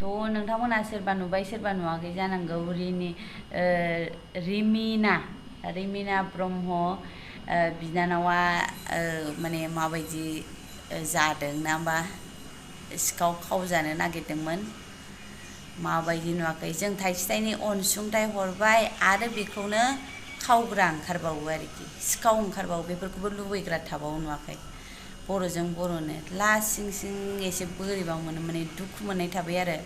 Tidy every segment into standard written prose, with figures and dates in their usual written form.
नोंथांमोना सोरबा नुबाय सोरबा नुवाखै जानांगौ रिमिना ब्रह्म बिनानावा माने माबायदि जादों ना होमबा सिखाव खावजानो नागिरदोंमोन माबायदि नुवाखै जों थाइसे थाइनै अनसुंथाइ हरबाय आरो बेखौनो खावग्रा ओंखारबावो आरोखि सिखाव ओंखारबावो बेफोरखौबो लुबैग्रा थाबावो नुवाखै बर'जों बर'नो लासिं सिं एसे बोरैबा मोनो माने दुखु मोननाय थाबाय आरो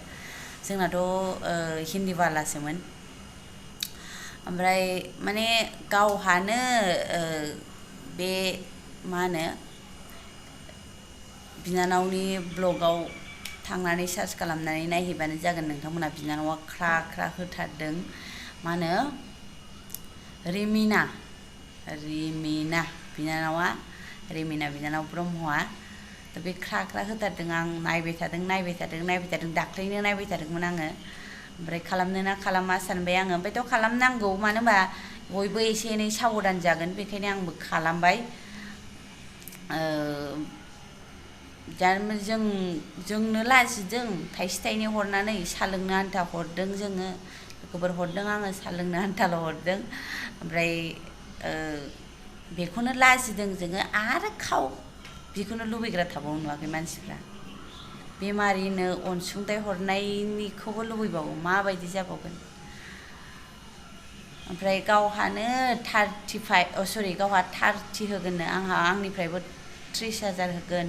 जोंनाथ' हिन्दी बालासोमोन ओमफ्राय माने गावहानो बे मा होनो बिनानावनि ब्लगाव थांनानै सार्च खालामनानै नायहैबानो जागोन नोंथांमोना बिनानावा ख्रा ख्रा होथारदों मा होनो रिमिना बिनानाव ब्रह्मआ बे ख्रा ख्रा होथारदों आं नायबाय थादों दाख्लैनो नायबाय थादोंमोन आङो ओमफ्राय खालामनो ना खालामा सानबाय आङो ओमफ्रायथ' खालामनांगौ मानो होनबा बयबो एसे एनै साबधान जागोन बेखायनो आंबो खालामबाय जोंनो लाजिदों थाइसे थाइनै हरनानै साहा लोंनो आन्था हरदों जोङो गोबोर हरदों आङो साहा लोंनो आन्थाल' हरदों ओमफ्राय बेखौनो लाजिदों जोङो आरो बेखौनो लुबैग्रा थाबावो नुवाखै मानसिफ्रा बेमारिनो अनसुंथाइ हरनायनिखौबो लुबैबावो माबायदि जाबावगोन ओमफ्राय गावहानो 30 होगोननो आंनिफ्रायबो 30,000 होगोन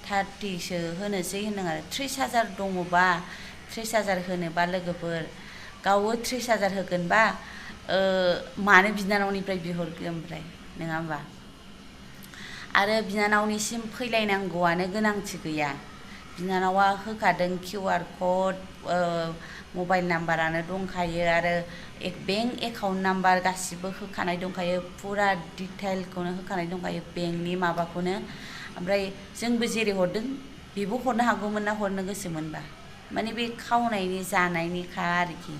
30सो होनोसै होनदों आरो 30,000 दङबा 30,000 होनोबा लोगोफोर गावबो 30,000 होगोनबा मानो बिनानावनिफ्राय बिहरगोन ओमफ्राय नङा होमबा आरो बिनानावनिसिम फैलायनांगौआनो गोनांथि गैया बिनानावा होखादों QR कड मबाइल नाम्बारानो दंखायो आरो बेंक एकाउन्ट नाम्बार गासिबो होखानाय दंखायो फुरा डिटेइलखौनो होखानाय दंखायो बेंकनि माबाखौनो ओमफ्राय जोंबो जेरै हरदों बेबो हरनो हागौमोन ना हरनो गोसोमोनबा माने बे खावनायनि जानायनिखा आरोखि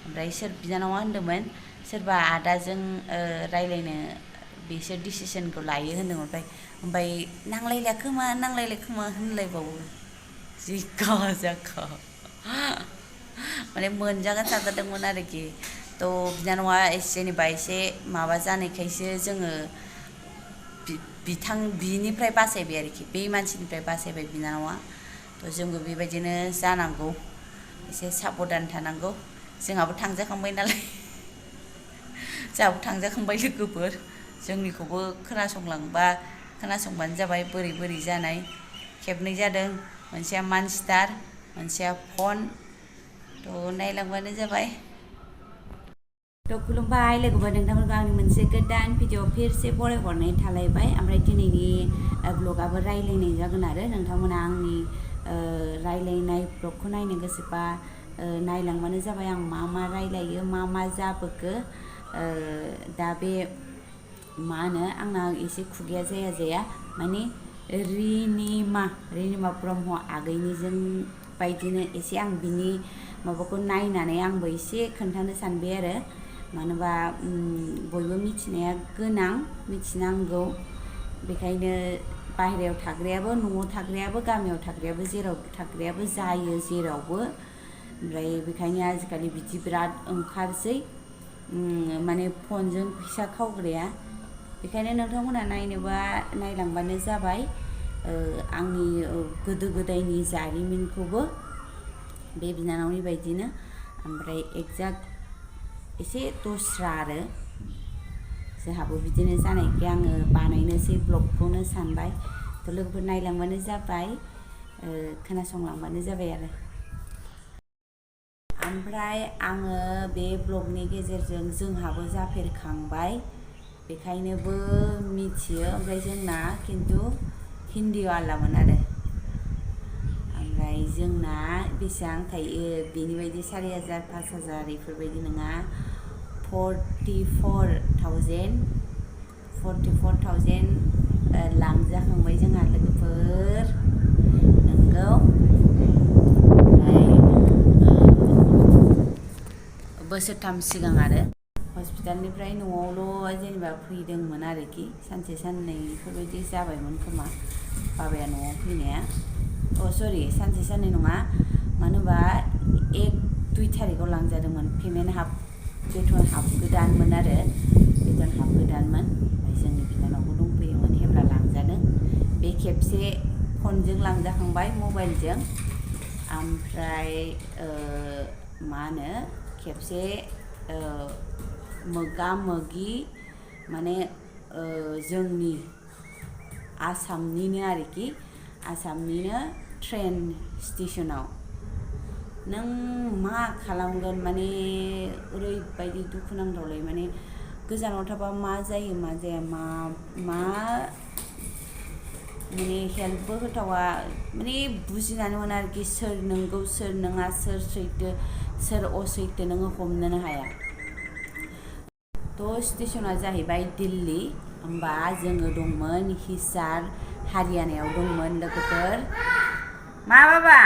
ओमफ्राय बिनानावा होनदोंमोन सोरबा आदाजों रायलायनो बिसोर डिसिसनखौ लायो होनदोंमोन ओमफ्राय नांलायला खोमा होनलायबावो जि गाजाखा माने मोनजागोन सानजादोंमोन आरोखि बिनानावा जेनेबा एसे माबा जानायखायसो जोङो बिनिफ्राय बासायबाय आरोखि बे मानसिनिफ्राय बासायबाय बिनानावा जोंबो बेबायदिनो जानांगौ एसे साबधान थानांगौ जोंहाबो थांजाखांबाय नालाय जोंहाबो थांजाखांबाय लोगोफोर जोंनिखौबो खोनासंबानो जाबाय बोरै जानाय खेबनै जादों मोनसेया मानस्टार मोनसेया फन नायलांबानो जाबाय खुलुमबाय लोगोफोर नोंथांमोनखौ आंनि मोनसे गोदान भिडिअ फिरसे बरायहरनाय थालायबाय ओमफ्राय दिनैनि ब्लगाबो रायलायनाय जागोन आरो नोंथांमोना आंनि रायलायनाय ब्लगखौ नायनो गोसोबा नायलांबानो जाबाय आं मा रायलायो मा जाबोखो दा बे मा होनो आंना एसे खुगाया जाया माने रिनिमा ब्रह्म आगैनिजों बायदिनो एसे आं बिनि माबाखौ नायनानै आंबो एसे खोन्थानो सानबाय आरो मानोबा बयबो मिथिनाया गोनां मिथिनांगौ बेखायनो बाहेरायाव थाग्रायाबो न'आव थाग्रायाबो गामियाव थाग्रायाबो जेराव थाग्रायाबो जायो जेरावबो ओमफ्राय बेखायनो आजिखालि बिदि बिराद ओंखारसै माने फनजों फैसा खावग्राया बेखायनो नोंथांमोना नायनोबा नायलांबानो जाबाय आंनि गोदो गोदायनि जारिमिनखौबो बे बिनानावनि बायदिनो ओमफ्राय एक्जाक्ट एसे दस्रा आरो जोंहाबो बिदिनो जानायखाय आङो बानायनोसै ब्लगखौनो सानबाय लोगोफोर नायलांबानो जाबाय खोनासंलांबानो जाबाय आरो ओमफ्राय आङो बे ब्लगनि गेजेरजों जोंहाबो जाफेरखांबाय बेखायनोबो मिथियो ओमफ्राय जोंना खिन्थु हिन्दी वालामोन आरो ओमफ्राय जोंना बेसेबां थायो बेनि बायदि 4,000 5,000 बेफोरबायदि नङा 44,000 लांजाखांबाय जोंहा लोगोफोर नोंगौ ओमफ्राय बोसोरथाम सिगां आरो हस्पिटालनिफ्राय न'आवल' जेनेबा फैदोंमोन आरोखि सानसे साननै बेफोरबायदि जाबायमोन खोमा बाबाया न'आव फैनाया सानसे साननै नङा मानो होनबा 2 थारिखआव लांजादोंमोन पेमेन्ट बेथन हाब गोदानमोन आरो बेथन हाब गोदानमोन ओमफ्राय जोंनि बिनानावबो दंफैयोमोन हेब्ला लांजादों बे खेबसे फनजों लांजाखांबाय मबाइलजों ओमफ्राय मा होनो खेबसे मोगा मोगि माने जोंनि आसामनिनो आरोखि आसामनिनो ट्रेन स्टेशनाव नों मा खालामगोन माने ओरैबायदि दुखुनांथावलै माने गोजानाव थाबा मा जायो मा जाया मा माने हेल्पबो होथावा माने बुजिनानै मोना आरोखि सोर नंगौ सोर नङा सोर सैथो सोर असैथो नोङो हमनोनो हाया थ' स्टेशना जाहैबाय दिल्ली होमबा जोङो दंमोन हिसार हारियानायाव दंमोन लोगोफोर मा बाबा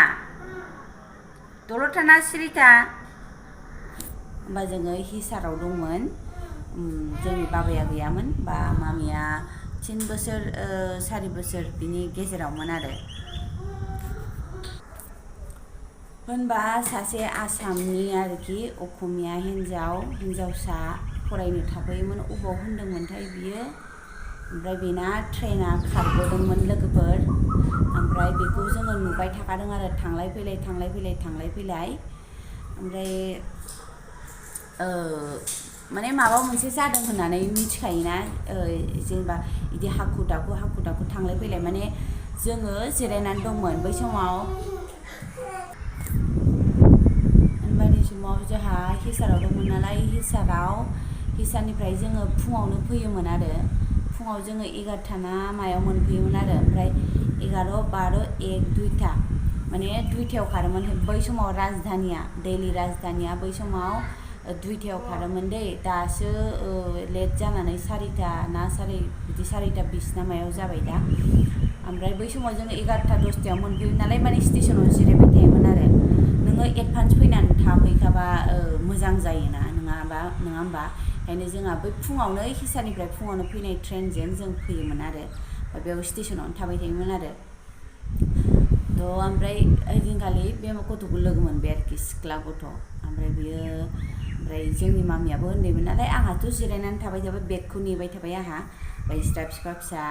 दलर थाना सिरि था होमबा जोङो हिसाराव दंमोन जोंनि बाबाया गैयामोन बा मामिया 3 बोसोर 4 बोसोर बिनि गेजेरावमोन आरो होनबा सासे आसामनि आरोखि असमिया हिन्जावसा फरायनो थाफैयोमोन अबाव होनदोंमोनथाय बियो ओमफ्राय बेना ट्रेना खारबोदोंमोन लोगोफोर ओमफ्राय बेखौ जोङो नुबाय थाखादों आरो थांलाय फैलाय ओमफ्राय माने माबा मोनसे जादों होननानै मिथिखायोना जेनेबा बिदि हाखु दाखु थांलाय फैलाय माने जोङो जिरायनानै दंमोन बै समाव होनबानि समाव जोंहा हिसाराव दंमोन नालाय हिसारनिफ्राय जोङो फुङावनो फैयोमोन आरो फुङाव जोङो 11टा ना मायाव मोनफैयोमोन आरो ओमफ्राय 11, 12, 1, 2टा माने 2टायाव खारोमोन बै समाव दिल्ली राजधानिया बै समाव 2टायाव खारोमोन दै दासो लेट जानानै 4टा ना बिदि 4:20 ना मायाव जाबाय दा ओमफ्राय बै समाव जोङो 11टा 10टायाव मोनफैयोमोन नालाय माने स्टेशनाव जिरायबाय थायोमोन आरो नोङो एडभान्स फैनानै थाफैखाबा मोजां जायोना नङा होमबा ओंखायनो जोंहा बै फुङावनो हिसारनिफ्राय फुङावनो फैनाय ट्रेनजों जों फैयोमोन आरो बेयाव स्टेशनावनो थाबाय थायोमोन आरो थ' ओमफ्राय ओइदिनखालि बे गथ'खौ लोगो मोनबाय आरोखि सिख्ला गथ' ओमफ्राय जोंनि मामियाबो उन्दैमोन नालाय आंहाथ' जिरायनानै थाबाय बेगखौ नेबाय थाबाय आंहा ओमफ्राय सिथ्रा फिसा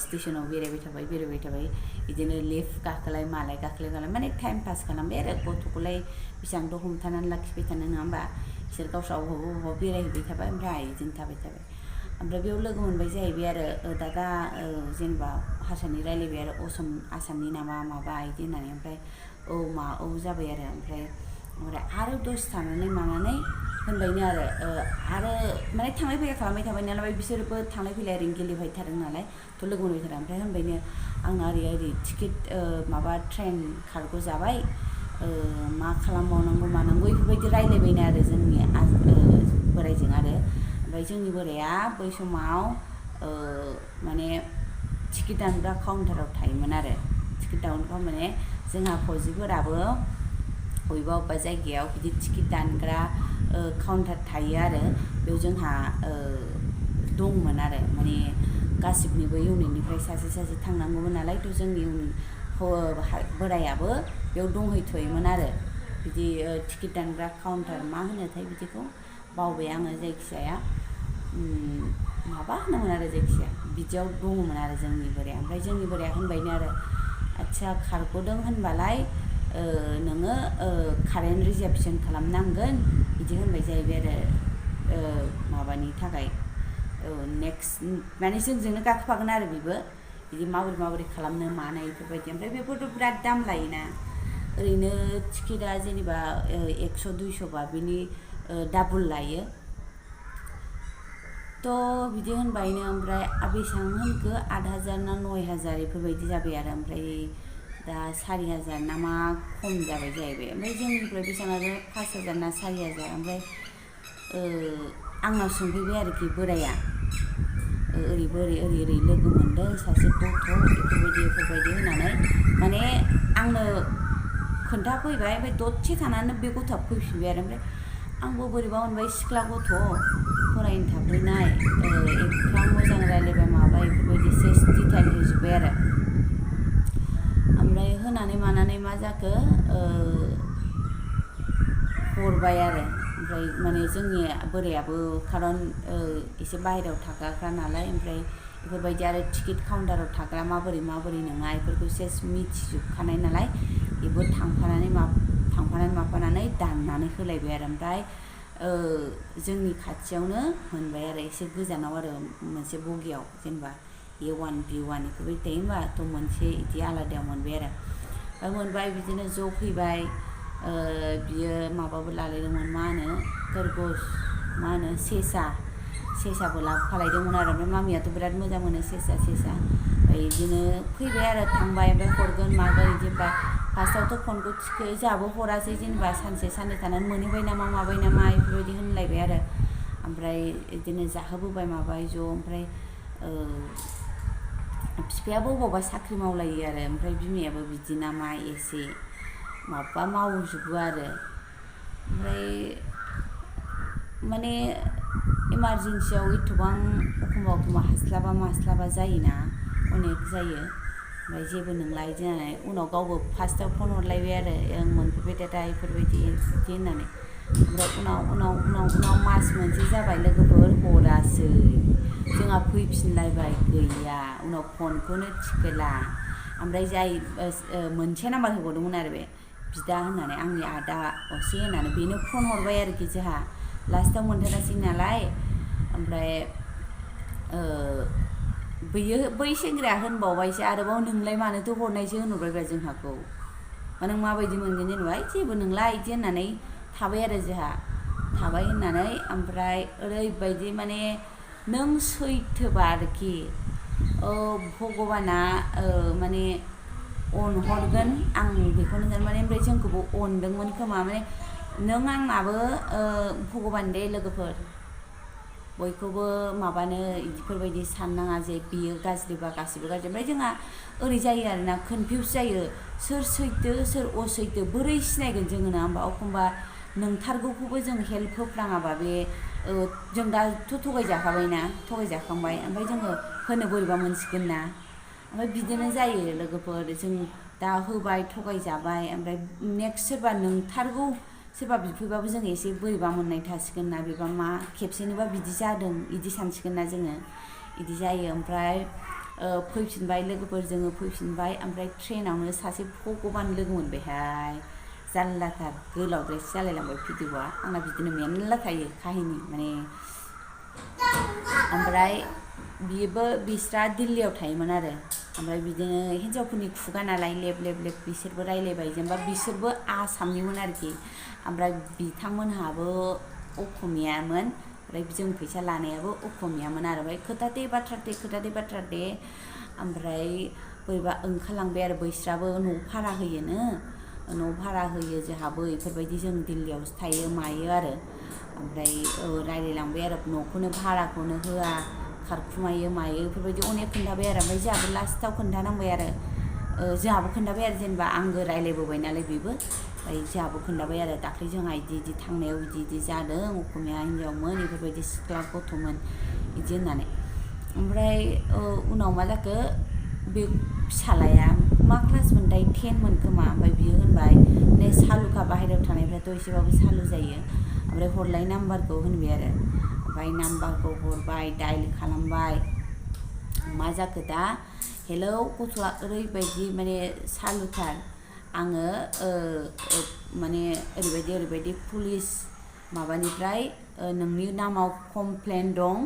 स्टेशनाव बेरायबाय थाबाय बिदिनो लिफ्ट गाखोलाय माने टाइम पास खालामबाय आरो गथ'खौलाय बेसेबांथ' हमथानानै लाखिबाय थानो नङा होमबा बिसोर गावस्रा बबावबा बेरायहैबाय थाबाय ओमफ्राय आं बिदिनो थाबाय ओमफ्राय बेयाव लोगो मोनबाय जाहैबाय आरो दादा जेनेबा हारसानि रायलायबाय आरो आसामनि नामा माबा बिदि होननानै ओमफ्राय औ जाबाय आरो दसे थानानै होनबायनो आरो माने थांलाय फैलाय खालामबाय थाबाय नालाय बिसोरबो थांलाय फैलाय ओरैनो गेलेबाय थादों नालाय थ' लोगो मोनबाय थादों ओमफ्राय होनबायनो आंना ओरै टिकेट माबा ट्रेन खारग' जाबाय मा खालामबावनांगौ मानांगौ बेफोरबायदि रायलायबायनो आरो जोंनि बोराइजों आरो ओमफ्राय जोंनि बोराइया बै समाव माने टिकेट दानग्रा काउन्टाराव थायोमोन आरो टिकेट दानग्रा माने जोंहा फौजिफोराबो बबेबा जायगायाव बिदि टिकेट दानग्रा काउन्टार थायो आरो बेयाव जोंहा दंमोन आरो माने गासिबनिबो इउनिटनिफ्राय सासे थांनांगौमोन नालाय थ' जोंनि बोराइयाबो बेयाव दंहैथ'योमोन आरो बिदि टिकेट दानग्रा काउन्टार मा होनोथाय बिदिखौ बावबाय आङो जायखिजाया माबा होनोमोन आरो जायखिजाया बिदियाव दङमोन आरो जोंनि बोराइया ओमफ्राय जोंनि बोराइया होनबायनो आरो आदसा खारग'दों होनबालाय नोङो कारेन्ट रिजार्भेसन खालामनांगोन बिदि होनबाय जाहैबाय आरो माबानि थाखाय नेक्स्ट माने जोंजोंनो गाखोफागोन आरो बेबो बिदि माबोरै खालामनो मानाय बेफोरबायदि ओमफ्राय बेफोरथ' बिराद दाम लायोना ओरैनो टिकेटआ जेनेबा 100-200 बा बिनि डाबल लायो थ' बिदि होनबायनो ओमफ्राय बेसेबां होनखो 8,000 ना 9,000 बेफोरबायदि जाबाय आरो ओमफ्राय दा 4,000 ना मा खम जाबाय जाहैबाय ओमफ्राय जोंनिफ्राय बेसेबां आरो 5,000 ना 4,000 ओमफ्राय आंनाव सोंफैबाय आरोखि बोराइया ओरै लोगो मोनदों सासे गथ' बेफोरबायदि होननानै माने आंनो खोन्थाफैबाय ओमफ्राय दसे थानानै बे गथ'आ फैफिनबाय आरो ओमफ्राय आंबो बोरैबा मोनबाय सिख्ला गथ' फरायनो थाफैनाय एफा मोजां रायलायबाय माबा बेफोरबायदि सेस डिटेल होजोब्बाय आरो ओमफ्राय होनानै मानानै मा जाखो हरबाय आरो ओमफ्राय माने जोंनि बोरायाबो खारन एसे बाहेरायाव थाग्राखा नालाय ओमफ्राय बेफोरबायदि आरो टिकेट काउन्टाराव थाग्रा माबोरै नङा बेफोरखौ सेस मिथिजोबखानाय नालाय बेबो थांफानानै माफानानै दाननानै होलायबाय आरो ओमफ्राय जोंनि खाथियावनो मोनबाय आरो एसे गोजानाव आरो मोनसे बगियाव जेनेबा A1 B1 बेफोरबायदि थायो होनबा थ' मोनसे बिदि आलादायाव मोनबाय आरो ओमफ्राय मोनबाय बिदिनो ज' फैबाय बियो माबाबो लालायदोंमोन मा होनो खरगोश मा होनो सेसाबो लाबोफालायदोंमोन आरो ओमफ्राय मामियाथ' बिराद मोजां मोनो सेसा ओमफ्राय बिदिनो फैबाय आरो थांबाय ओमफ्राय हरगोन मागोन बिदि फार्स्टआवथ' फनखौ जोंहाबो हरासै जेनेबा सानसे साननै थानानै मोनहैबाय नामा माबाय नामा बेफोरबायदि होनलायबाय आरो ओमफ्राय बिदिनो जाहोबोबाय माबाय ज' ओमफ्राय बिफायाबो अबावबा साख्रि मावलायो आरो ओमफ्राय बिमायाबो बिदि नामा एसे माबा मावजोबो आरो ओमफ्राय माने इमारजेन्सियाव एथबां एखमबा हास्लाबा जायोना अनेक जायो ओमफ्राय जेबो नंला बिदि होननानै उनाव गावबो फार्स्टआव फन हरलायबाय आरो मोनफैबाय दादा बेफोरबायदि होननानै ओमफ्राय उनाव मास मोनसे जाबाय लोगोफोर हरासै जोंहा फैफिनलायबाय गैया उनाव फनखौनो थिखोला ओमफ्राय जाय मोनसे नाम्बार होबावदोंमोन आरो बे बिदा होननानै आंनि आदा असे होननानै बेनो फन हरबाय आरोखि जोंहा लास्टाव मोनथारासै नालाय ओमफ्राय बै सेंग्राया होनबावबायसो आरोबाव नोंलाय मानोथो हरनायसो होनहरबायब्रा जोंहाखौ नों माबायदि मोनगोन जेनेबा जेबो नंला बिदि होननानै थाबाय आरो जोंहा थाबाय होननानै ओमफ्राय ओरैबायदि माने नों सैथोबा आरोखि भगबाना माने अनहरगोन आं बेखौनो सानो माने ओमफ्राय जोंखौबो अनदोंमोन खोमा माने नों आंनाबो भगबान दे लोगोफोर बयखौबो माबानो इदिफोरबायदि साननाङा जे बियो गाज्रिबा गासिबो गाज्रि ओमफ्राय जोंहा ओरै जायो आरोना कनफिउस जायो सोर सैथो सोर असैथो बोरै सिनायगोन जोङो ना होमबा एखमबा नंथारगौखौबो जों हेल्प होफ्लाङाबा बे जों दाथ' थगायजाखांबाय ओमफ्राय जोङो होनो बोरैबा मोनसिगोन ना ओमफ्राय बिदिनो जायो लोगोफोर जों दा होबाय थगायजाबाय ओमफ्राय नेक्स्ट सोरबा नंथारगौ सोरबा बिफैबाबो जों एसे बोरैबा मोननाय थासिगोन ना बेबा मा खेबसेनोबा बिदि जादों बिदि सानसिगोन ना जोङो बिदि जायो ओमफ्राय फैफिनबाय लोगोफोर जोङो फैफिनबाय ओमफ्राय ट्रेनावनो सासे भगबान लोगो मोनबायहाय जारलाथार गोलावद्रायसो जालायलांबाय भिडिअ'आ आंना बिदिनो मेरला थायो काहिनि माने ओमफ्राय बिस्रा दिल्लीयाव थायोमोन आरो ओमफ्राय बिदिनो हिन्जावफोरनि खुगा नालाय लेब बिसोरबो रायलायबाय जेनेबा बिसोरबो आसामनिमोन आरोखि ओमफ्राय बिथांमोनहाबो असमियामोन ओमफ्राय जों फैसा लानायाबो असमियामोन आरो ओमफ्राय खोथाथे बाथ्राथे ओमफ्राय बोरैबा ओंखारलांबाय आरो बैस्राबो न' भारा होयो जोंहाबो बेफोरबायदि जों दिल्लीयावसो थायो मायो आरो ओमफ्राय रायलायलांबाय आरो न'खौनो भाराखौनो होआ खारखुमायो मायो बेफोरबायदि अनेक खोन्थाबाय आरो ओमफ्राय जोंहाबो लास्टाव खोन्थानांबाय आरो जेनेबा आंबो रायलायबोबाय नालाय बेबो ओमफ्राय जोंहाबो खोन्थाबाय आरो दाख्लै जोंहा बिदि थांनायाव बिदि जादों असमिया हिन्जावमोन बेफोरबायदि सिख्ला गथ'मोन बिदि होननानै ओमफ्राय उनाव मा जाखो बे फिसालाया मा क्लास मोनथाय 10 मोन खोमा ओमफ्राय बियो होनबाय ने सालुखा बाहेरायाव थानायफ्राथ' एसेबाबो सालु जायो ओमफ्राय हरलाय नाम्बारखौ होनबाय आरो ओमफ्राय नाम्बारखौ हरबाय डायल खालामबाय मा जाखो दा हेलौ गथ'आ ओरैबायदि माने सालुथार आङो माने ओरैबायदि पुलिस माबानिफ्राय नोंनि नामाव कमप्लेन दं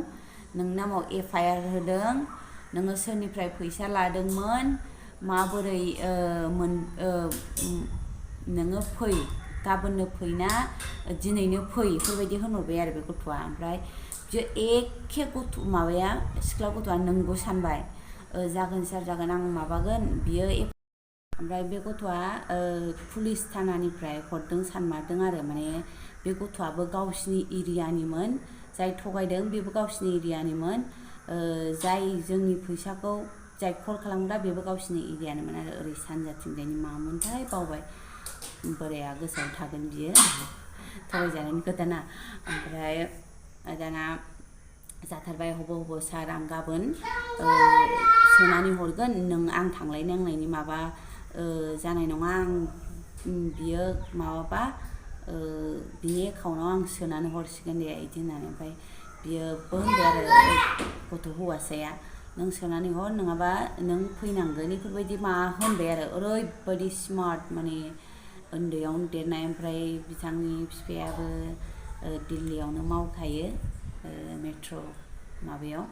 नोंनि नामाव FIR होदों नोङो सोरनिफ्राय फैसा लादोंमोन माबोरै नोङो फै गाबोननो फैना दिनैनो फै बेफोरबायदि होनहरबाय आरो बे गथ'आ ओमफ्राय बियो एखे सिख्ला गथ'आ नंगौ सानबाय जागोन सार जागोन आं माबागोन बियो ओमफ्राय बे गथ'आ पुलिस थानानिफ्राय हरदों सानमारदों आरो माने बे गथ'आबो गावसिनि एरियानिमोन जाय थगायदों बेबो गावसिनि एरियानिमोन जाय जोंनि फैसाखौ जाय कल खालामग्रा बेबो गावसिनि एरियानिमोन आरो ओरै सानजाथिंजायनि मामोनथाय बावबाय बोराया गोसोआव थागोन बियो थगायजानायनि खोथाना ओमफ्राय दाना जाथारबाय हब' सार आं गाबोन सोनानै हरगोन आं थांलाय नांनायनि माबा जानाय नङा आं बियो माबाबा बिनि एकाउन्टाव आं सोनानै हरसिगोन दे इदि होननानै ओमफ्राय बियोबो होनबाय आरो गथ' हौवासाया नों सोनानै हर नङाबा नों फैनांगोन इफोरबायदि माबा होनबाय आरो ओरैबायदि स्मार्ट माने उन्दैयावनो देरनाय ओमफ्राय बिथांनि बिफायाबो दिल्लीयावनो मावखायो मेट्र' माबायाव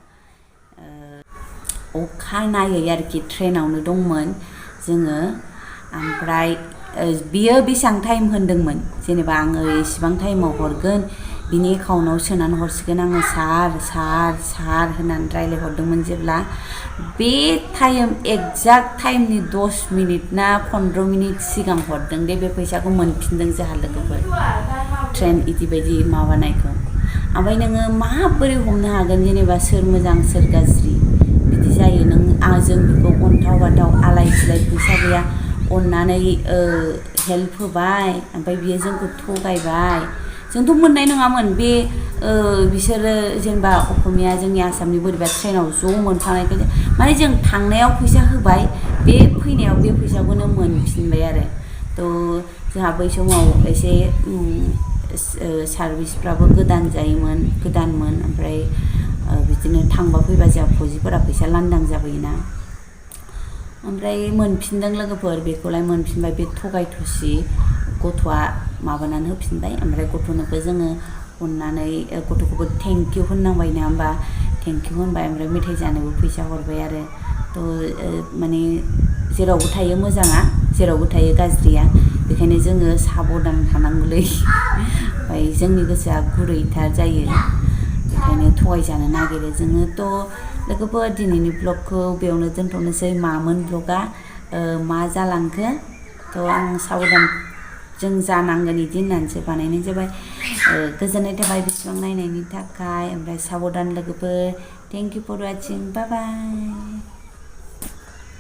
अखानायै आरोखि ट्रेनावनो दंमोन जोङो ओमफ्राय बियो बेसेबां टाइम होन्दोंमोन जेनेबा आङो इसिबां टाइमाव हरगोन बिनि एकाउन्टाव सोनानै हरसिगोन आङो सार होननानै रायज्लायहरदोंमोन जेब्ला बे टाइम एक्जाक्ट टाइमनि 10 मिनिट ना 15 मिनिट सिगां हरदों दे बे फैसाखौ मोनफिनदों जोंहा लोगोफोर ट्रेन इदि बायदि माबानायखौ ओमफ्राय नोङो माबोरै हमनो हागोन जेनेबा सोर मोजां सोर गाज्रि बिदि जायो नों जों बेखौ अन्थाव बाथाव आलाय सिलाय फैसा गैया अननानै हेल्प होबाय ओमफ्राय बियो जोंखौ थगायबाय जोंथ' मोननाय नङामोन बे बिसोरो जेनेबा असमिया जोंनि आसामनि बोरैबा ट्रेनाव ज' मोनफानायखाय माने जों थांनायाव फैसा होबाय बे फैनायाव बे फैसाखौनो मोनफिनबाय आरो थ' जोंहा बै समाव एसे सार्भिसफ्राबो गोदानमोन ओमफ्राय बिदिनो थांबा फैबा जोंहा फौजिफोरा फैसा लान्दां जाबोयोना ओमफ्राय मोनफिनदों लोगोफोर बेखौलाय मोनफिनबाय बे थगाय थसि गथ'आ माबानानै होफिनबाय ओमफ्राय गथ'नोबो जोङो अननानै गथ'खौबो थेंक इउ होननांबाय नङा होमबा थेंक इउ होनबाय ओमफ्राय मेथाइ जानोबो फैसा हरबाय आरो थ' माने जेरावबो थायो मोजाङा जेरावबो थायो गाज्रिया बेखायनो जोङो साबधान थानांगौलै ओमफ्राय जोंनि गोसोआ गुरैथार जायो बेखायनो थगायजानो नागिरो जोङो थ' लोगोफोर दिनैनि ब्लगखौ बेयावनो दोनथ'नोसै मामोन ब्लगा मा जालांखो थ' आं साबधान जों जानांगोन इदि होननानैसो बानायनाय जाबाय गोजोननाय थाबाय बेसेबां नायनायनि थाखाय ओमफ्राय साबधान लोगोफोर thank you for watching bye bye